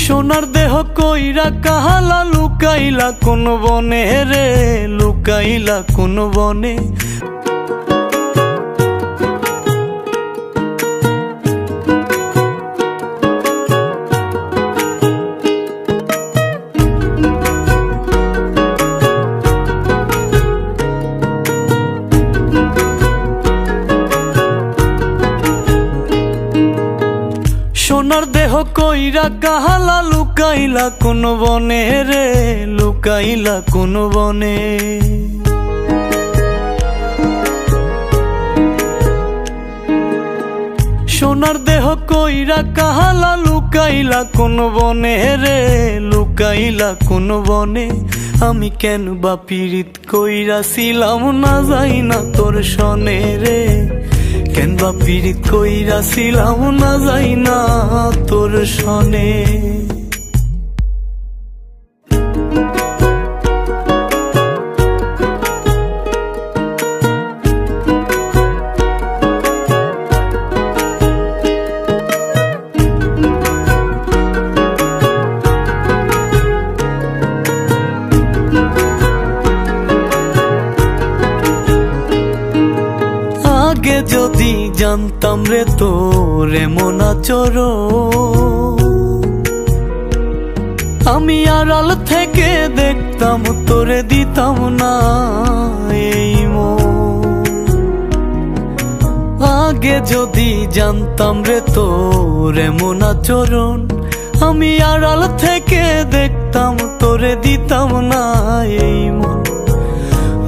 সোনার দেহ কইরা কাহালা লুকাইলা কোন বনে রে, লুকাইলা কোন বনে। সোনার দেহ কইরা কাহালা লুকাইলা কোন বনে রে, লুকাইলা কোন বনে। সোনার দেহ কইরা কাহালা লুকাইলা কোন বনে রে, লুকাইলা কোন বনে। আমি কেন বা পীড়িত কইরাছিলাম না যাই না তোর সনে রে, কেন বা পীড়িত কইরাছিলাম না যাই না তোর সনে। আগে যদি জানতাম রে তোর এমন আচরণ, আমি আড়াল থেকে দেখতাম তোরে দিতাম না এই মন। আগে যদি জানতাম রে তোর এমন আচরণ, আমি আড়াল থেকে দেখতাম তোরে দিতাম না এই মন।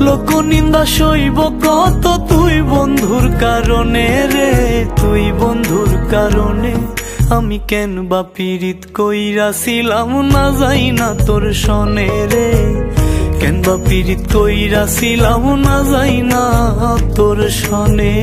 লোক নিন্দা সইব কত তুই বন্ধুর কারণে রে, তুই বন্ধুর কারণে। আমি কেন বা পীড়িত কইরাছিলাম না যাই না তোর সনে রে, কেন বা পীড়িত কইরাছিলাম না যাই না তোর সনে।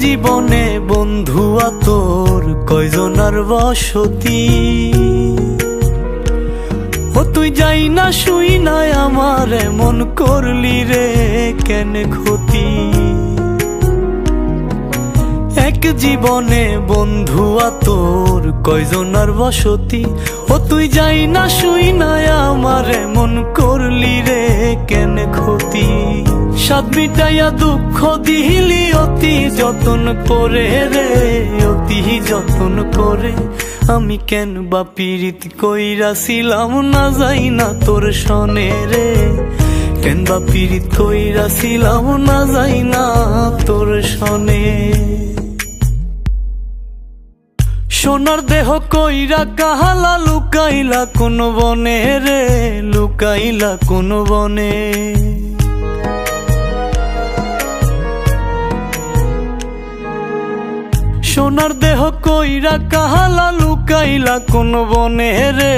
জীবনে বন্ধুয়া তোর কয়জনার বসতি, ও তুই যাই না শুই নাই আমার এমন করলি রে কেন ক্ষতি। এক জীবনে বন্ধুয়া তোর কয়জনার বসতি, ও তুই যাই না শুই নাই আমার এমন করলি রে কেন ক্ষতি। সাত মিটাইয়া দুঃখ দিলি অতি যতন করে রে, অতি যতন করে। আমি কেন বা পীড়িত কইরাছিলাম না যাই না তোর সনে রে, কেন বা পীড়িত কইরাছিলাম না যাই না তোর সনে। সোনার দেহ কইরা কাহালা লুকাইলা কোন বনে রে, লুকাইলা কোন বনে। সোনার দেহ কইরা কাহালা লুকাইলা কোন বনে রে,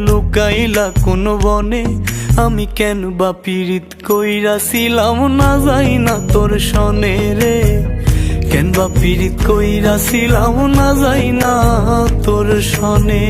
লুকাইলা কোন বনে। আমি কেন বা পীড়িত কইরাছিলাম না যাই না তোর সনে রে, কেন বা পীড়িত কইরাছিলাম না যাই না তোর সনে।